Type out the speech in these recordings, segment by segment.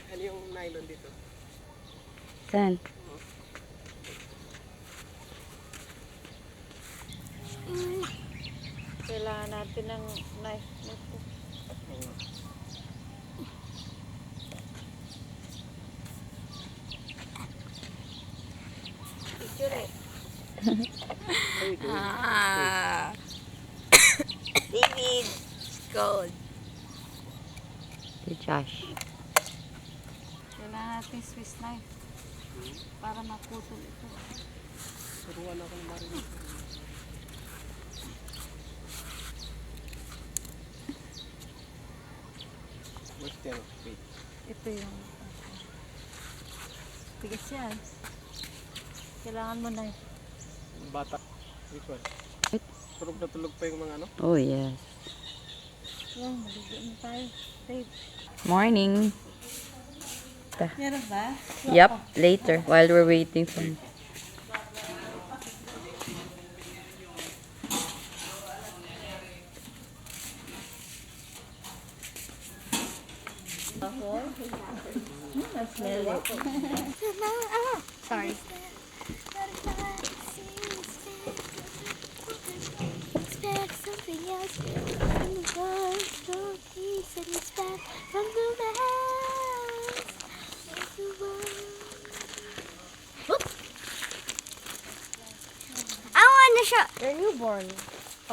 ano yung nylon dito? Saan? Kailangan natin ng knife nito. Picture eh. Ah. David. Gold. Si Josh. Kailangan natin Swiss knife. Para maputol ito. Turuan ako ng marinig. Where's the wait? Ito yung tigas yan. Kailangan mo knife. Bata. Which one? Tulog na tulog pa yung mga ano? Oh, yes. Yan, maligo na tayo. Babe. Morning. Meron ba? Yup, later while we're waiting for Sorry. Expect something else from the world. Don't be sitting back from the rest of the world. I want to show. You're newborn.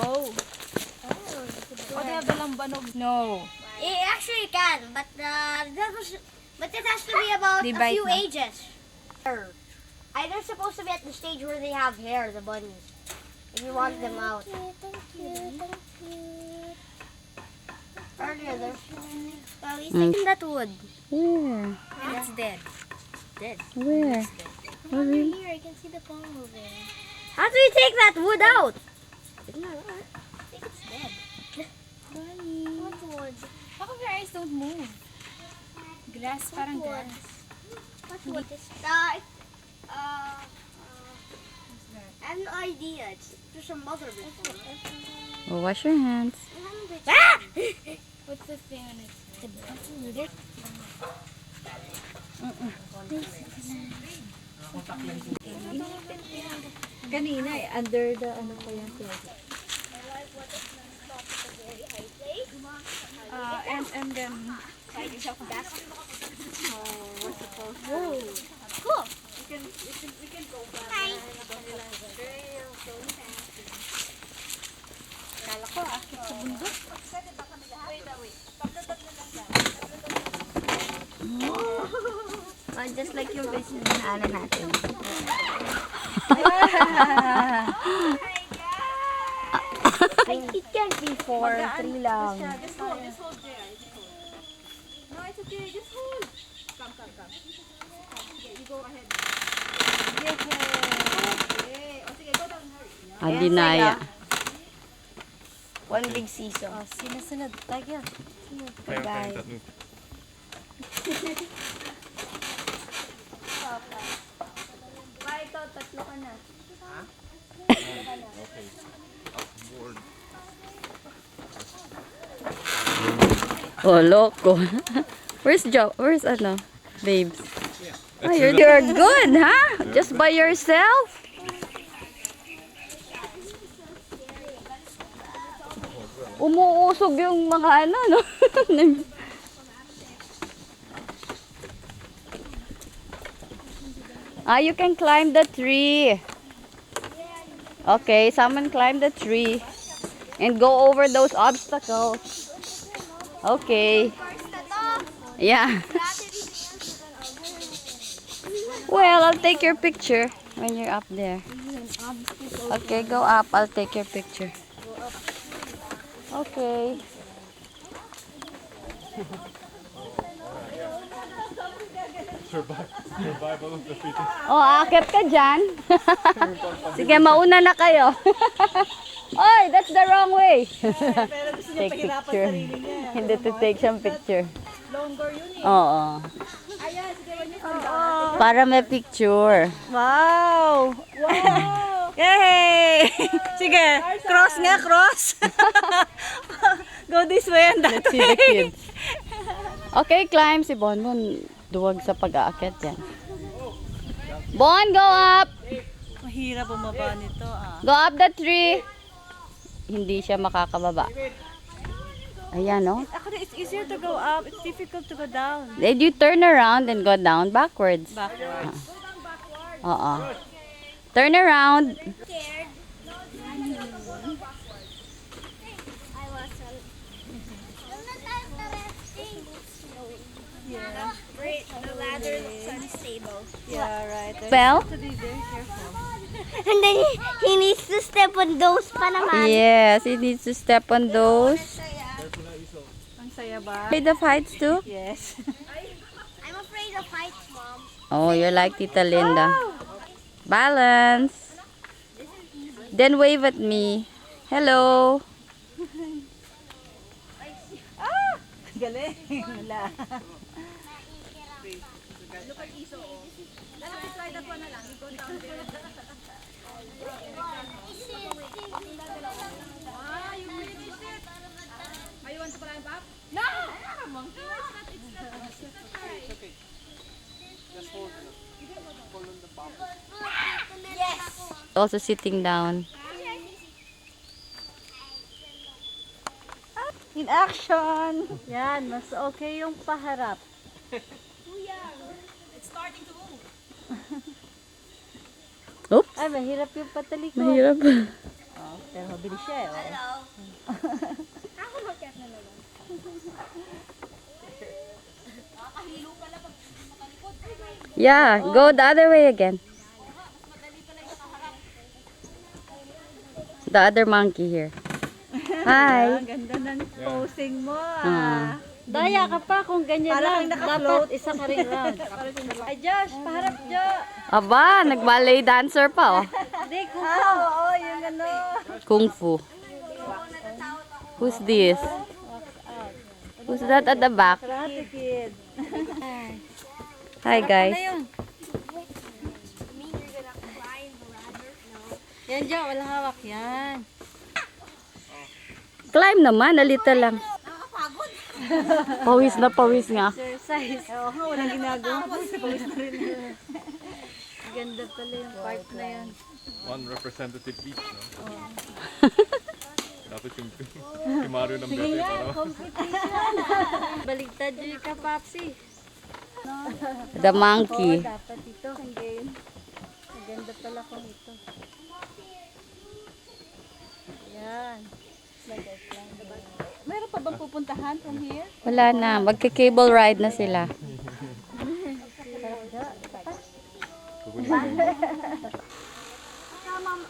Oh. Oh, they have the lambanog. No. It actually can, but it has to be about They a bite few na. ages. They're supposed to be at the stage where they have hair, the bunnies. If you want them out. Earlier, there's well, he's taking that wood. Where? And it's dead. Dead. Where? Over here, I can see the palm moving. How do you take that wood out? I think it's dead. Bunny. What wood? How come your eyes don't move? Glass, parang wood? glass. What wood is I have no idea. It's just a mother before. Oh, wash your hands. Ah! What's the thing on it? Kanina under the ano pa yan. And then Whoa. Cool. Hi. kala ko akit sa bundok. Oh, just like yung business na ano natin. It can't be 4, 3 lang. Just hold there. No, it's okay. Just hold. Come. Okay, you go ahead. Okay. O sige, go down. Hurry. Adinaya. One big season. Oh, sunod. Tiger. Sunod. Bye. Bye, ikaw. Tatlo ka na. Oh, loco. Where's Joe? Where's ano? Babes. Oh, you're good, huh? Just by yourself? Umuusog yung mga ano, no? You can climb the tree. Okay, someone climb the tree and go over those obstacles. Okay. Yeah. Well, I'll take your picture when you're up there. Okay, go up. I'll take your picture. Okay. Survival of the fittest. Oh, akit ka dyan. Sige, mauna na kayo. Oy, that's the wrong way. Take picture. Hindi to take siyang picture. Longer yun eh. Oo. Ayan, sige, when you Para may picture. Wow! Wow! Yay! Sige, cross nga, cross. Go this way and that Let's see the kids. Okay, climb si Bonbon. Duwag sa pag-aakyat yan. Bon, go up! Mahirap bumaba nito Go up the tree! Hindi siya makakababa. Ayan, no? Actually, it's easier to go up. It's difficult to go down. Then you turn around and go down backwards. Backwards. Oo. Turn around. Scared. I wasn't. I'm not interesting. Yeah. Great. The ladder looks unstable. Yeah, right. Fell? To be very careful. And then he needs to step on those pa naman. Yes, he needs to step on those. Ang saya ba? Afraid of heights too? Yes. I'm afraid of heights, Mom. Oh, you're like Tita Linda. Balance. Then wave at me. Hello. Galing. Wala. Also sitting down. In action! Yan, mas okay yung paharap. Oops. Ay, mahirap yung patalikod. Mahirap. Oh, pero mabilis siya eh. Oh. Ako mag-cat na lang. Yeah, go the other way again. The other monkey here. Hi. Ang ganda ng posing mo Ah. Daya ka pa kung ganyan lang. Dapat isa ka rin round. Ay, Josh, paharap, Jo. Aba, nag-ballet dancer pa oh. Hindi, kung oo, yung ano. Kung Fu. Who's this? Who's that at the back? Karate Kid. Hi guys. Me, you're gonna climb the ladder? No. Yan, Jo, walang hawak yan. Climb naman, alita lang. Nakakapagod. Pawis na pawis nga. Exercise. Oo nga, walang ginagawa. Pawis na rin. Ganda pala yung part na yan. One representative each, no? Dapat yung si Mario ng Sige bete nga, para competition. Baligtad yung ka, Papsi. The monkey. Oo, dapat ito. Ang game. Maganda pala kung ito. Yan. Meron pa bang pupuntahan from here? Wala na, magka-cable ride na sila. kukunin mo yun.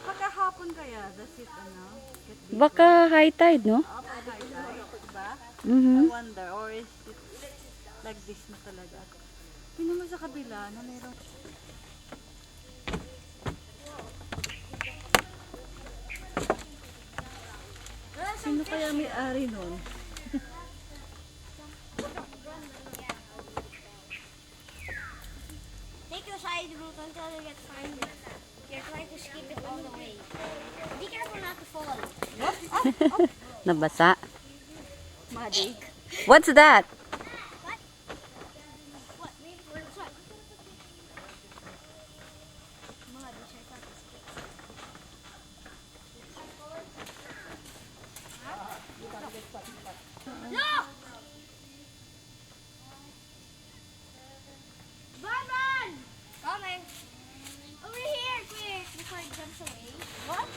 Pagkahapon kaya, that's it, ano? Baka high tide, no? I Mhm. wonder, or is it like this na talaga? Tingnan mo sa kabila na meron. Sino kaya may-ari nun? Take the side route until you get find it. You're trying to skip it all the way. Be careful not to fall. Nabasa. Madig. What's that? What? Maybe where's what? Mud, which I thought was Look! Run! Coming. Over here, quick, before it jumps away. What?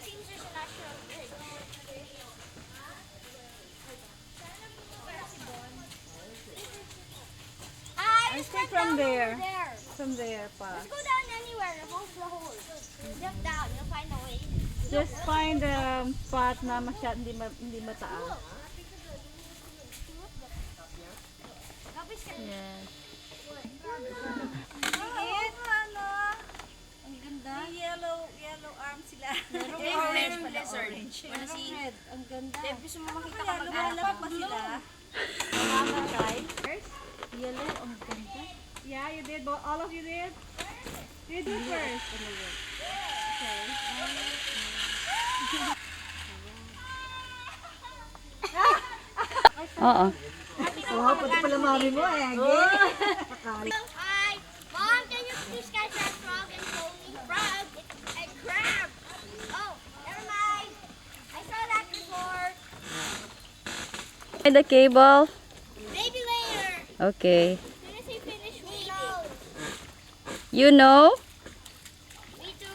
Seems there's a natural bridge. I think from there. There. From there pa. Let's go down anywhere above the hole. Jump down, you'll find a way. Just find a spot na hindi mataas. Yes. Ano? Ang ganda. Yellow arm sila. Orange pala, orange. Wanna see? Ang ganda. Deb, gusto mo makita ka mag-alap pa sila? Makamatay. Yellow, ang ganda. Yeah, you did. All of you did? You do first. Oo. Hi, Mom. Can you please catch that frog and pony? Frog and crab. Oh, never mind. I saw that before. The cable. Maybe later. Okay. As soon as we finish weaving. You know? Me too.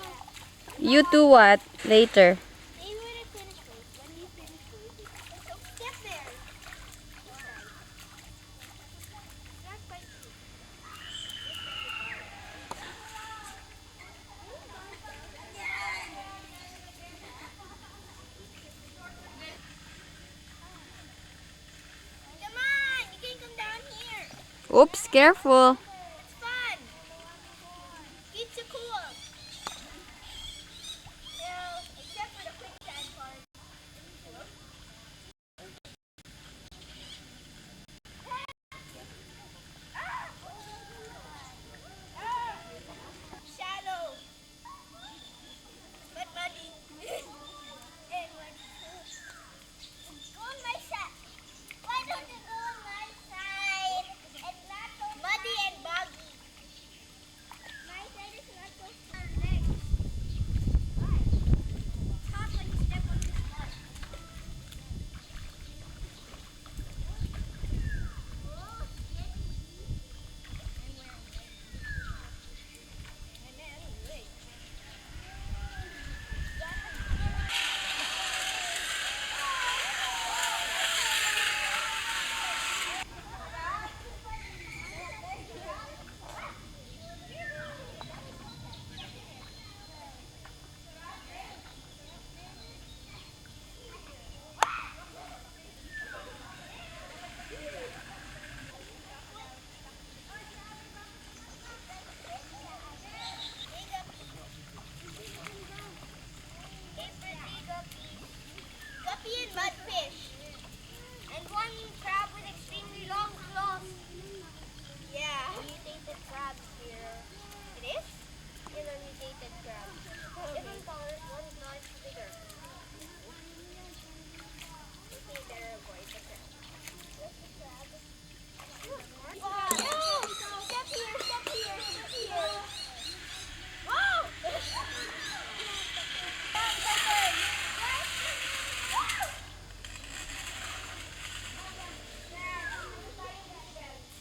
You do what? Later. Maybe when I finish weaving. When you finish weaving. So step there. Not quite true. Come on, you can come down here. Oops, careful. It's fun. Keeps you cool. Well, except for the quicksand part. Shallow. But muddy. And muddy. Go on my side. Why don't you go on my side? It's not so muddy and boggy. My side is not so legs. Why? It's hot when you step on this mud. Oh, sketchy. I'm wearing legs. And then, wait. Guppy and mudfish. And one crab with extremely long claws. Yeah. Mutated crabs here. It is? It's a mutated crab. Different colors, one is not bigger. Okay, better avoid the crab. Where's the crab? Wow. No! Step here, step here, step here. Wow!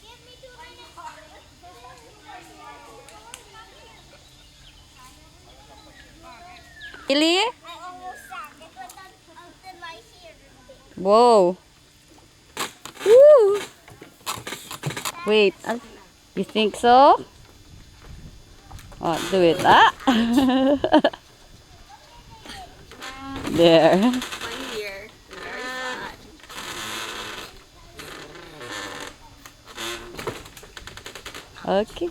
Give me 2 minutes. Really? I almost sank. It went on my ear. Whoa. Woo. Wait. You think so? Oh, do it. Ah. There. Okay.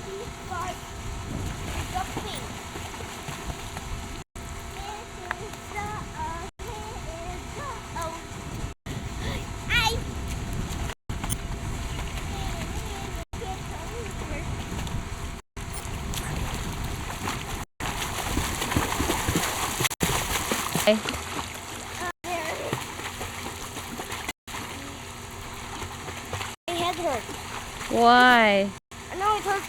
this part is the pink. This is the I. Okay. My head hurts. Why? I know it hurts.